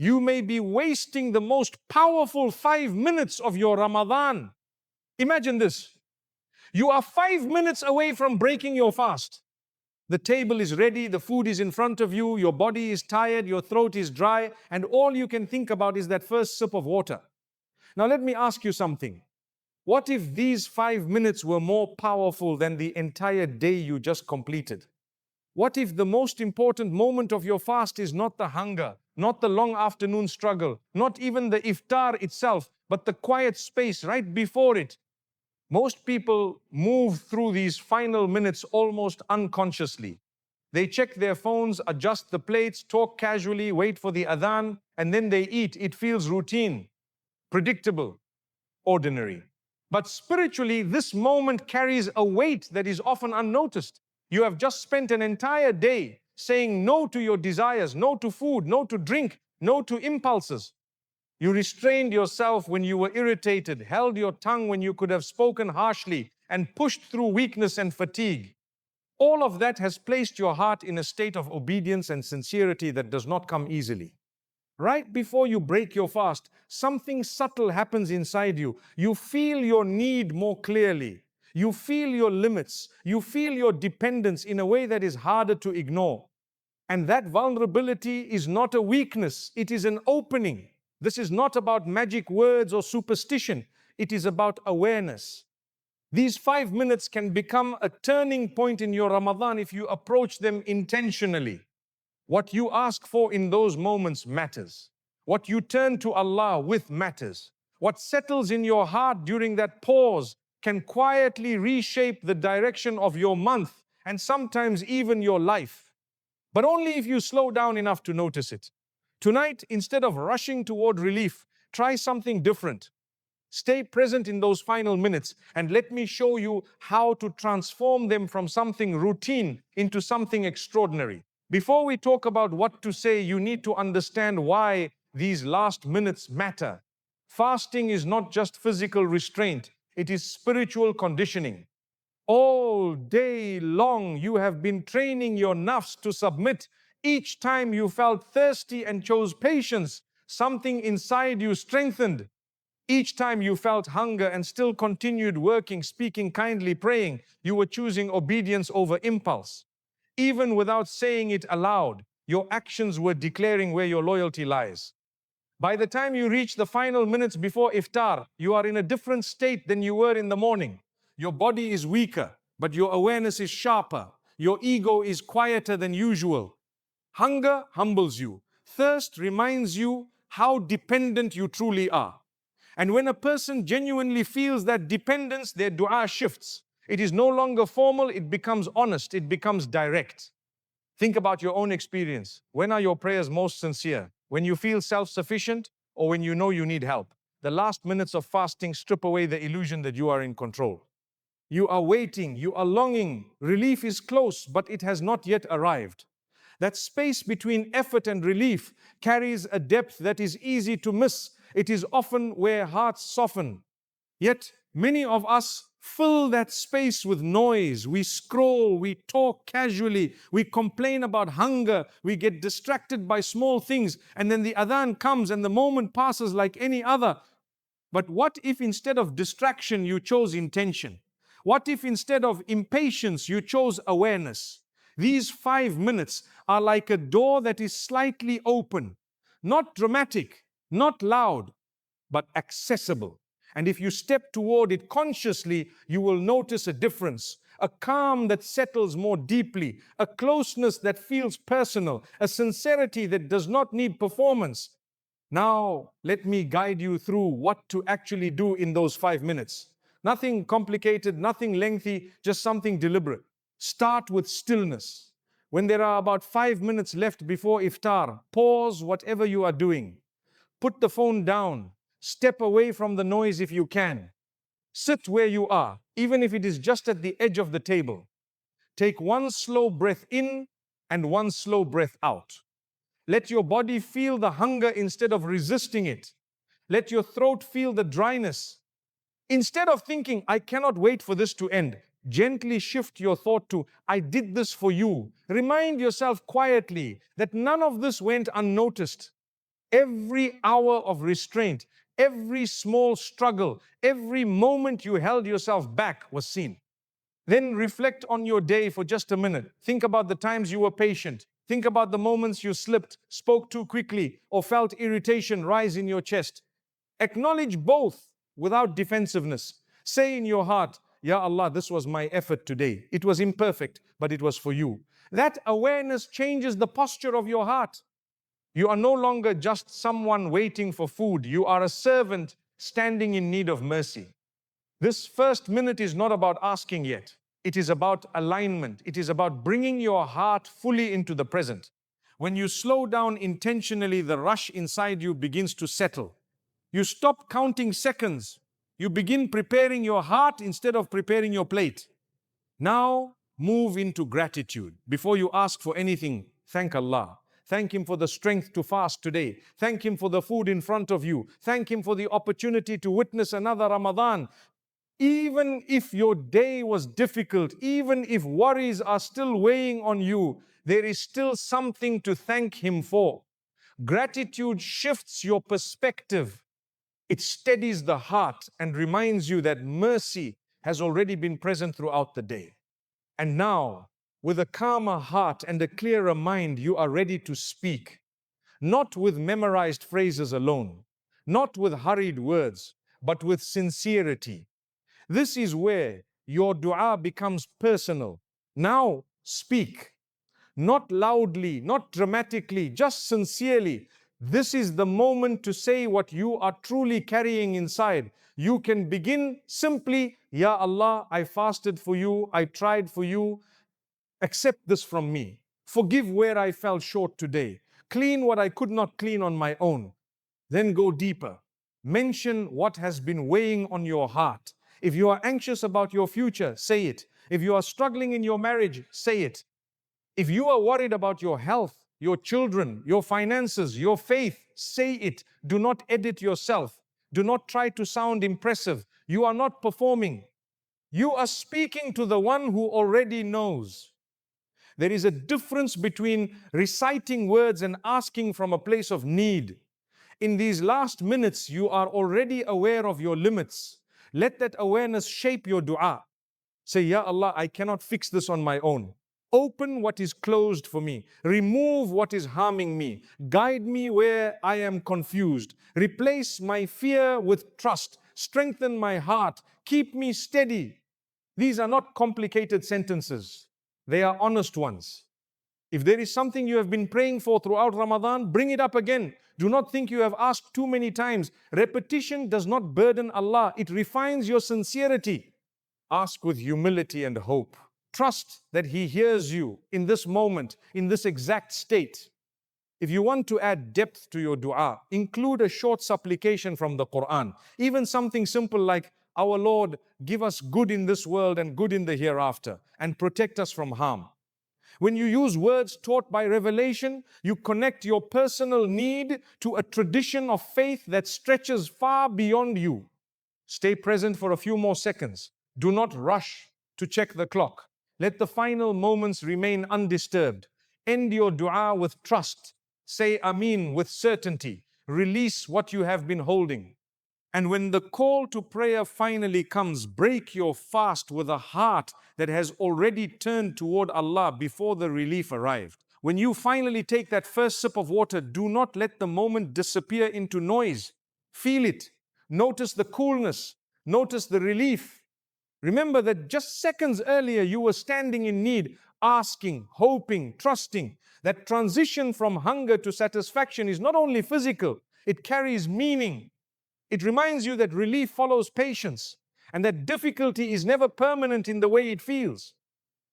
You may be wasting the most powerful 5 minutes of your Ramadan. Imagine this. You are 5 minutes away from breaking your fast. The table is ready, the food is in front of you, your body is tired, your throat is dry, and all you can think about is that first sip of water. Now let me ask you something. What if these 5 minutes were more powerful than the entire day you just completed? What if the most important moment of your fast is not the hunger, not the long afternoon struggle, not even the iftar itself, but the quiet space right before it? Most people move through these final minutes almost unconsciously. They check their phones, adjust the plates, talk casually, wait for the adhan, and then they eat. It feels routine, predictable, ordinary. But spiritually, this moment carries a weight that is often unnoticed. You have just spent an entire day saying no to your desires, no to food, no to drink, no to impulses. You restrained yourself when you were irritated, held your tongue when you could have spoken harshly, and pushed through weakness and fatigue. All of that has placed your heart in a state of obedience and sincerity that does not come easily. Right before you break your fast, something subtle happens inside you. You feel your need more clearly. You feel your limits. You feel your dependence in a way that is harder to ignore. And that vulnerability is not a weakness, it is an opening. This is not about magic words or superstition, it is about awareness. These 5 minutes can become a turning point in your Ramadan if you approach them intentionally. What you ask for in those moments matters. What you turn to Allah with matters. What settles in your heart during that pause can quietly reshape the direction of your month and sometimes even your life. But only if you slow down enough to notice it. Tonight, instead of rushing toward relief, try something different. Stay present in those final minutes and let me show you how to transform them from something routine into something extraordinary. Before we talk about what to say, you need to understand why these last minutes matter. Fasting is not just physical restraint, it is spiritual conditioning. All day long, you have been training your nafs to submit. Each time you felt thirsty and chose patience, something inside you strengthened. Each time you felt hunger and still continued working, speaking kindly, praying, you were choosing obedience over impulse. Even without saying it aloud, your actions were declaring where your loyalty lies. By the time you reach the final minutes before iftar, you are in a different state than you were in the morning. Your body is weaker, but your awareness is sharper. Your ego is quieter than usual. Hunger humbles you. Thirst reminds you how dependent you truly are. And when a person genuinely feels that dependence, their dua shifts. It is no longer formal, it becomes honest, it becomes direct. Think about your own experience. When are your prayers most sincere? When you feel self-sufficient or when you know you need help? The last minutes of fasting strip away the illusion that you are in control. You are waiting, you are longing. Relief is close, but it has not yet arrived. That space between effort and relief carries a depth that is easy to miss. It is often where hearts soften. Yet many of us fill that space with noise. We scroll, we talk casually, we complain about hunger, we get distracted by small things, and then the adhan comes and the moment passes like any other. But what if instead of distraction you chose intention? What if instead of impatience you chose awareness? These 5 minutes are like a door that is slightly open, not dramatic, not loud, but accessible. And if you step toward it consciously, you will notice a difference, a calm that settles more deeply, a closeness that feels personal, a sincerity that does not need performance. Now, let me guide you through what to actually do in those 5 minutes. Nothing complicated, nothing lengthy, just something deliberate. Start with stillness. When there are about 5 minutes left before iftar, pause whatever you are doing. Put the phone down. Step away from the noise if you can. Sit where you are, even if it is just at the edge of the table. Take one slow breath in and one slow breath out. Let your body feel the hunger instead of resisting it. Let your throat feel the dryness. Instead of thinking, I cannot wait for this to end, gently shift your thought to, I did this for you. Remind yourself quietly that none of this went unnoticed. Every hour of restraint, every small struggle, every moment you held yourself back was seen. Then reflect on your day for just a minute. Think about the times you were patient. Think about the moments you slipped, spoke too quickly, or felt irritation rise in your chest. Acknowledge both without defensiveness. Say in your heart, Ya Allah, this was my effort today. It was imperfect, but it was for you. That awareness changes the posture of your heart. You are no longer just someone waiting for food. You are a servant standing in need of mercy. This first minute is not about asking yet. It is about alignment. It is about bringing your heart fully into the present. When you slow down intentionally, the rush inside you begins to settle. You stop counting seconds. You begin preparing your heart instead of preparing your plate. Now move into gratitude. Before you ask for anything, thank Allah. Thank Him for the strength to fast today. Thank Him for the food in front of you. Thank Him for the opportunity to witness another Ramadan. Even if your day was difficult, even if worries are still weighing on you, there is still something to thank Him for. Gratitude shifts your perspective. It steadies the heart and reminds you that mercy has already been present throughout the day. And now, with a calmer heart and a clearer mind, you are ready to speak, not with memorized phrases alone, not with hurried words, but with sincerity. This is where your dua becomes personal. Now speak, not loudly, not dramatically, just sincerely. This is the moment to say what you are truly carrying inside. You can begin simply, Ya Allah, I fasted for you, I tried for you. Accept this from me. Forgive where I fell short today. Clean what I could not clean on my own. Then go deeper. Mention what has been weighing on your heart. If you are anxious about your future, say it. If you are struggling in your marriage, say it. If you are worried about your health, your children, your finances, your faith, say it. Do not edit yourself. Do not try to sound impressive. You are not performing. You are speaking to the one who already knows. There is a difference between reciting words and asking from a place of need. In these last minutes, you are already aware of your limits. Let that awareness shape your dua. Say, Ya Allah, I cannot fix this on my own. Open what is closed for me. Remove what is harming me. Guide me where I am confused. Replace my fear with trust. Strengthen my heart. Keep me steady. These are not complicated sentences. They are honest ones. If there is something you have been praying for throughout Ramadan, bring it up again. Do not think you have asked too many times. Repetition does not burden Allah. It refines your sincerity. Ask with humility and hope. Trust that He hears you in this moment, in this exact state. If you want to add depth to your dua, include a short supplication from the Quran. Even something simple like, Our Lord, give us good in this world and good in the hereafter, and protect us from harm. When you use words taught by revelation, you connect your personal need to a tradition of faith that stretches far beyond you. Stay present for a few more seconds. Do not rush to check the clock. Let the final moments remain undisturbed. End your dua with trust. Say Ameen with certainty. Release what you have been holding. And when the call to prayer finally comes, break your fast with a heart that has already turned toward Allah before the relief arrived. When you finally take that first sip of water, do not let the moment disappear into noise. Feel it. Notice the coolness. Notice the relief. Remember that just seconds earlier you were standing in need, asking, hoping, trusting. That transition from hunger to satisfaction is not only physical, it carries meaning. It reminds you that relief follows patience and that difficulty is never permanent in the way it feels.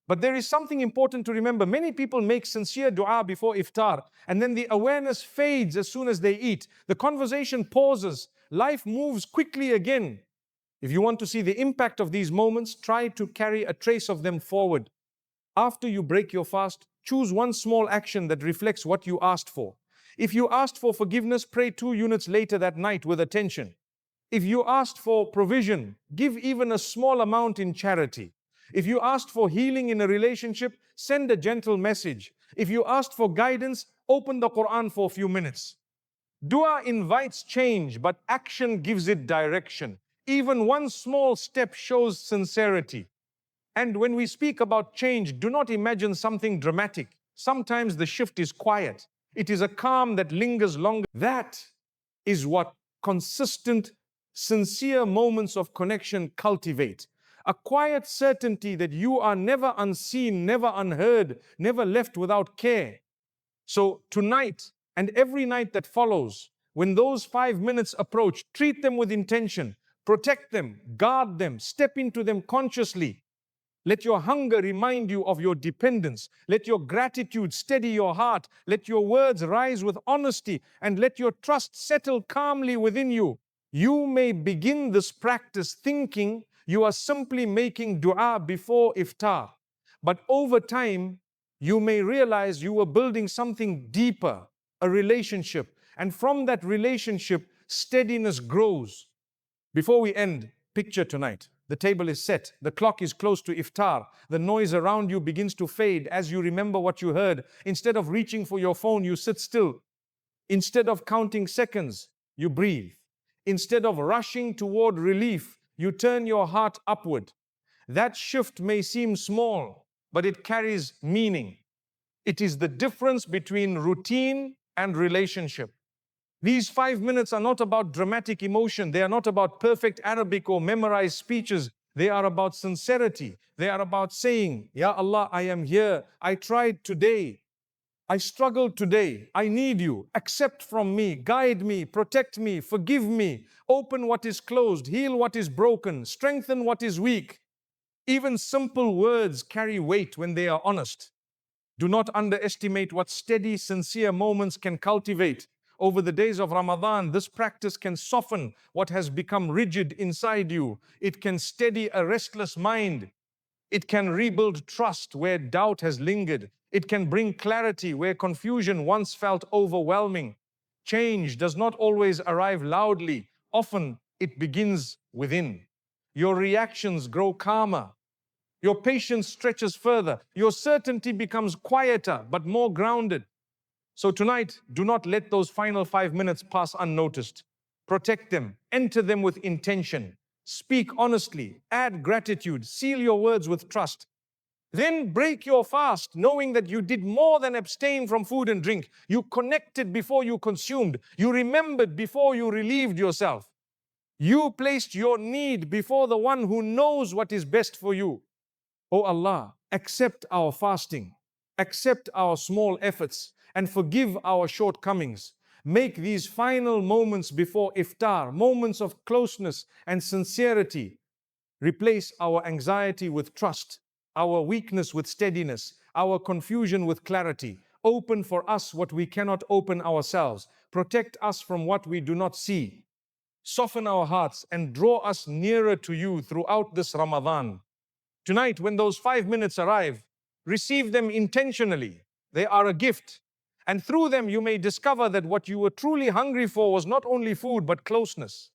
But there is something important to remember. Many people make sincere dua before iftar, and then the awareness fades as soon as they eat. The conversation pauses. Life moves quickly again. If you want to see the impact of these moments, try to carry a trace of them forward. After you break your fast, choose one small action that reflects what you asked for. If you asked for forgiveness, pray 2 units later that night with attention. If you asked for provision, give even a small amount in charity. If you asked for healing in a relationship, send a gentle message. If you asked for guidance, open the Quran for a few minutes. Dua invites change, but action gives it direction. Even one small step shows sincerity. And when we speak about change, do not imagine something dramatic. Sometimes the shift is quiet. It is a calm that lingers longer. That is what consistent, sincere moments of connection cultivate. A quiet certainty that you are never unseen, never unheard, never left without care. So tonight and every night that follows, when those 5 minutes approach, treat them with intention, protect them, guard them, step into them consciously. Let your hunger remind you of your dependence. Let your gratitude steady your heart. Let your words rise with honesty, and let your trust settle calmly within you. You may begin this practice thinking you are simply making dua before iftar. But over time, you may realize you were building something deeper, a relationship. And from that relationship, steadiness grows. Before we end, picture tonight. The table is set. The clock is close to iftar. The noise around you begins to fade as you remember what you heard. Instead of reaching for your phone, you sit still. Instead of counting seconds, you breathe. Instead of rushing toward relief, you turn your heart upward. That shift may seem small, but it carries meaning. It is the difference between routine and relationship. These 5 minutes are not about dramatic emotion. They are not about perfect Arabic or memorized speeches. They are about sincerity. They are about saying, Ya Allah, I am here. I tried today. I struggled today. I need you. Accept from me. Guide me. Protect me. Forgive me. Open what is closed. Heal what is broken. Strengthen what is weak. Even simple words carry weight when they are honest. Do not underestimate what steady, sincere moments can cultivate. Over the days of Ramadan, this practice can soften what has become rigid inside you. It can steady a restless mind. It can rebuild trust where doubt has lingered. It can bring clarity where confusion once felt overwhelming. Change does not always arrive loudly. Often it begins within. Your reactions grow calmer. Your patience stretches further. Your certainty becomes quieter but more grounded. So tonight, do not let those final 5 minutes pass unnoticed. Protect them, enter them with intention. Speak honestly, add gratitude, seal your words with trust. Then break your fast, knowing that you did more than abstain from food and drink. You connected before you consumed. You remembered before you relieved yourself. You placed your need before the one who knows what is best for you. O Allah, accept our fasting, accept our small efforts, and forgive our shortcomings. Make these final moments before iftar moments of closeness and sincerity. Replace our anxiety with trust, our weakness with steadiness, our confusion with clarity. Open for us what we cannot open ourselves. Protect us from what we do not see. Soften our hearts and draw us nearer to you throughout this Ramadan. Tonight, when those 5 minutes arrive, receive them intentionally. They are a gift. And through them, you may discover that what you were truly hungry for was not only food, but closeness.